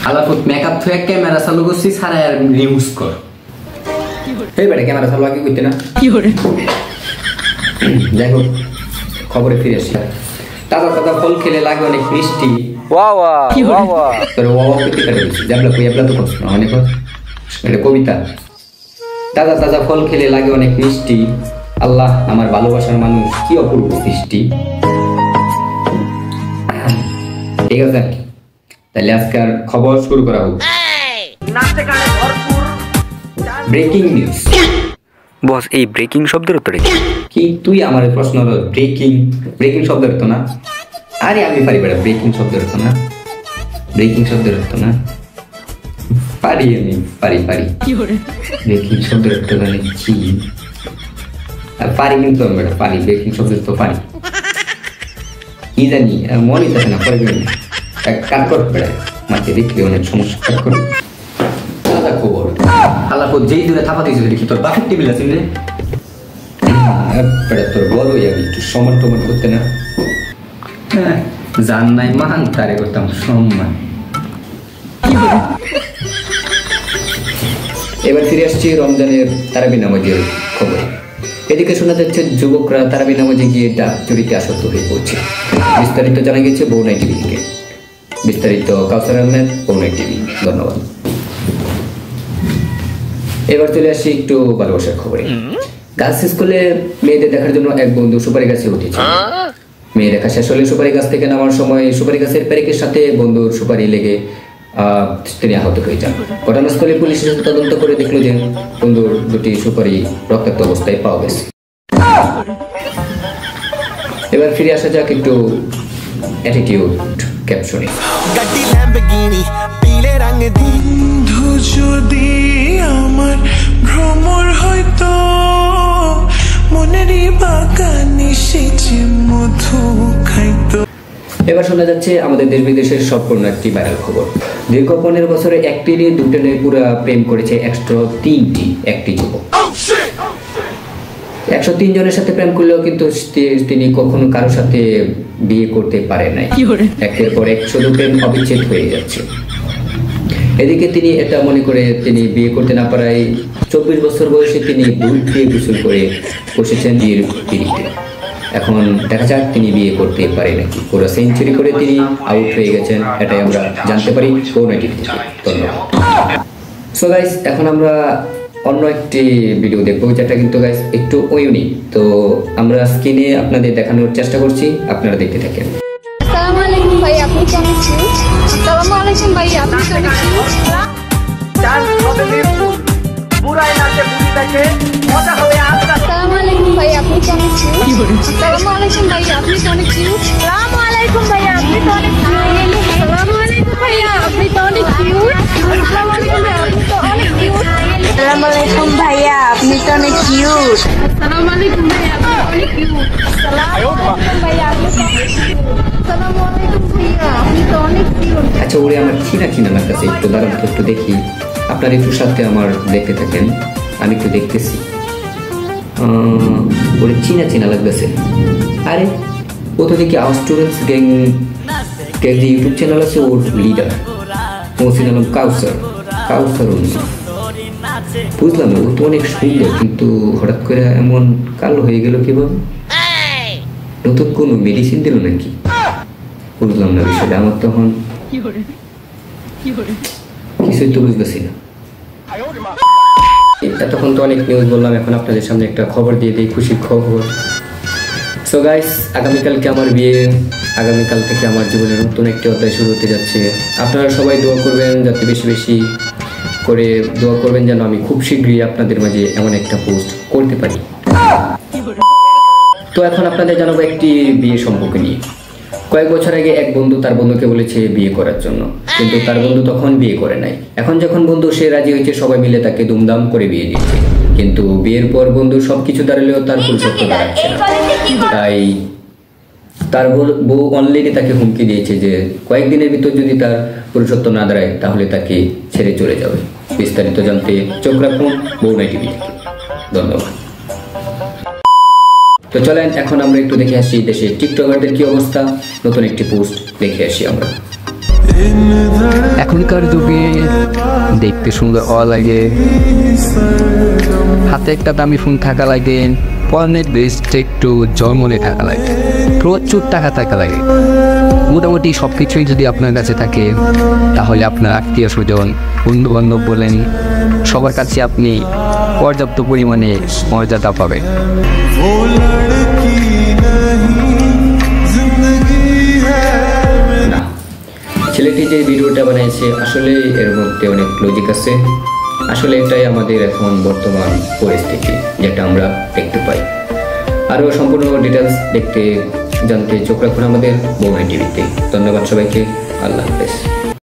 হালাফত makeup থুয়ে camera চালু করছি সারা আর নিউজ কর এই বেটা ক্যামেরা চালু আগে করতে না কি করে দেখো খবরে ফিরে আসি তাজা তাজা ফল খেলে লাগে অনেক মিষ্টি ওয়া ওয়া ওয়া ওয়া তোর ওয়া ওয়া কইতে কাটে জাবলা কই এবলা তো কষ্ট না অনেক এটা কবিতা তাজা তাজা ফল খেলে লাগে অনেক মিষ্টি আল্লাহ আমার ভালোবাসার মানুষ কি অপূর্ব সৃষ্টি ঠিক আছে তাহলে আজকের খবর শুরু করা হোক ব্রেকিং নিউজ বস এই ব্রেকিং শব্দের উত্তর কি তুই আমার প্রশ্ন হলো ব্রেকিং ব্রেকিং শব্দের অর্থ না আরে আমি পারি বেটা ব্রেকিং শব্দের অর্থ না ব্রেকিং শব্দের অর্থ না পারি আমি পারি পারি কি করে ব্রেকিং শব্দের অর্থ মানে কি পারি কিন্তু আমি বেটা পারি ব্রেকিং শব্দের তো পারি কি জানি মনে থাকে না পারবেন এক কাজ কর বেটা মাঝে দেখলে অনেক সমস্যা কাজ করে তাজা খবর আল্লাহ যেই দূরে থাপা দিয়েছে দেখি তোর বাফের টেবিল আছে রে বেটা তোর বড় আমি একটু সমান টমান করতে না জান নাই মান তারে করতাম সম্মান এবার ফিরে আসছি রমজানের তারাবি নামাজের খবর এদিকে শোনা যাচ্ছে যুবকরা তারাবি নামাজে গিয়ে ডাক চুরিতে আসক্ত হয়ে পড়ছে বিস্তারিত জানা গেছে বৌনাই টিভি থেকে বিস্তারিত কাউসার আহমেদ বৌনাই টিভি ধন্যবাদ এবার চলে আসি একটু ভালোবাসার খবরে গার্লস স্কুলে মেয়েদের দেখার জন্য এক বন্ধু সুপারি গাছে উঠেছে মেয়ে দেখা শেষ হলে সুপারি গাছ থেকে নামার সময় সুপারি গাছের প্যারেকের সাথে বন্ধুর সুপারি লেগে তিনি আহত হয়ে যান ঘটনাস্থলে পুলিশ তদন্ত করে দেখলো যে বন্ধুর দুটি সুপারি রক্তাক্ত অবস্থায় পাওয়া গেছে এবার ফিরে আসা যাক একটু অ্যাটিটিউড ক্যাপশনে যদি আমার ভ্রমর হয়তো মনেরই বাগানে সেচে মধু খাইতো এবার শোনা যাচ্ছে আমাদের দেশ বিদেশের সম্পূর্ণ একটি ভাইরাল খবর দীর্ঘ 15 বছরে একটি নিয়ে দুটো নিয়ে পুরো প্রেম করেছে 103টি একটি যুবক 103 জনের সাথে প্রেম করলেও কিন্তু তিনি কখনো কারোর সাথে বিয়ে করতে পারে নাই একের পর এক শুধু প্রেম অবিচ্ছেদ হয়ে যাচ্ছে এদিকে তিনি এটা মনে করে তিনি বিয়ে করতে না পারায় 24 বছর বয়সে তিনি ভুল দিয়ে গোসল করে বসেছেন বিয়ের পিড়িতে এখন দেখা যাক তিনি বিয়ে করতে পারে নাকি পুরো সেঞ্চুরি করে তিনি আউট হয়ে গেছেন এটাই আমরা জানতে পারি বৌনাই টিভি থেকে ধন্যবাদ সো গাইস এখন আমরা অন্য একটি ভিডিও দেখবো যেটা কিন্তু গাইস একটু ইউনিক তো আমরা স্ক্রিনে আপনাদের দেখানোর চেষ্টা করছি আপনারা দেখতে থাকেন আসসালামু আলাইকুম ভাই আপনি কেমন আছেন আসসালামু আলাইকুম ভাই আপনি কেমন আছেন চাল হবে মিরপুর পুরাই নাচে বুড়ি দেখে মজা হবে আজকে আসসালামু আলাইকুম ভাই আপনি কেমন আছেন আসসালামু আলাইকুম ভাই আপনি কেমন আছেন আসসালামু আলাইকুম ভাই আপনি তো অনেক আসসালামু আলাইকুম ভাই আপনি তো অনেক কিউট আসসালামু আলাইকুম ভাই আপনি তো অনেক কিউট আসসালামু আলাইকুম ভাইয়া আপনি তো অনেক কিউট আসসালামু আলাইকুম ভাইয়া আপনি অনেক কিউট আসসালামু আলাইকুম ভাইয়া আপনি আসসালামু আলাইকুম ভাইয়া আপনি তো অনেক কিউট আচ্ছা ওরে আমার চিনা লাগতেছে একটু দাঁড়ান একটু দেখি আপনার একটু সাথে আমার দেখতে থাকেন আমি একটু দেখতেছি ওরে চিনা লাগতেছে আরে ও তো দেখি আওয়ার স্টুডেন্টস গ্যাং যে ইউটিউব চ্যানেল আছে ওর লিডার মহসিন আলম কাউসার বুঝলাম না ও তো অনেক সুন্দর কিন্তু হঠাৎ করে এমন কালো হয়ে গেল কিভাবে নতুন কোনো মেডিসিন দিল নাকি বুঝলাম না বিষয়টা আমার তখন কিছুই তো বুঝতেছি না তখন তো অনেক নিউজ বললাম এখন আপনাদের সামনে একটা খবর দিয়ে দিই খুশির খবর সো গাইস আগামীকালকে আমার বিয়ে আগামীকাল থেকে আমার জীবনের নতুন একটি অধ্যায় শুরু হতে যাচ্ছে আপনারা সবাই দোয়া করবেন যাতে বেশি বেশি করে দোয়া করবেন যেন আমি খুব শীঘ্রই আপনাদের মাঝে এমন একটা পোস্ট করতে পারি তো এখন আপনাদের জানাবো একটি বিয়ে সম্পর্ক নিয়ে কয়েক বছর আগে এক বন্ধু তার বন্ধুকে বলেছে বিয়ে করার জন্য কিন্তু তার বন্ধু তখন বিয়ে করে নাই এখন যখন বন্ধু সে রাজি হয়েছে সবাই মিলে তাকে দুমদাম করে বিয়ে দিচ্ছে কিন্তু বিয়ের পর বন্ধু সবকিছু দাঁড়ালেও তার পুরুষত্ব দাঁড়াচ্ছে না তাই তার বউ অনলাইনে তাকে হুমকি দিয়েছে যে কয়েকদিনের ভিতর যদি তার পুরুষত্ব না দাঁড়ায় তাহলে তাকে ছেড়ে চলে যাবে বিস্তারিত জানতে চোখ রাখুন বৌনাই টিভি থেকে ধন্যবাদ তো চলেন এখন আমরা একটু দেখে আসি দেশে টিকটকারদের কি অবস্থা নতুন একটি পোস্ট দেখে আসি আমরা এখনকার যুগে দেখতে সুন্দর হওয়া লাগে, হাতে একটা দামি ফোন থাকা লাগে, পরনের বেস্ট একটু জন্মনে থাকা লাগে, প্রচুর টাকা থাকা লাগে। মোটামুটি সব কিছুই যদি আপনার কাছে থাকে তাহলে আপনার আত্মীয় স্বজন, বন্ধুবান্ধব বলেন, সবার কাছে আপনি পর্যাপ্ত পরিমাণে মর্যাদা পাবেন। না, ছেলেটি যে ভিডিওটা বানিয়েছে আসলে এর মধ্যে অনেক লজিক আছে। আসলে এটাই আমাদের এখন বর্তমান পরিস্থিতি যেটা আমরা দেখতে পাই। আরও সম্পূর্ণ ডিটেলস জানতে চোখ রাখুন আমাদের বৌমাই টিভিতে। ধন্যবাদ সবাইকে, আল্লাহ হাফেজ।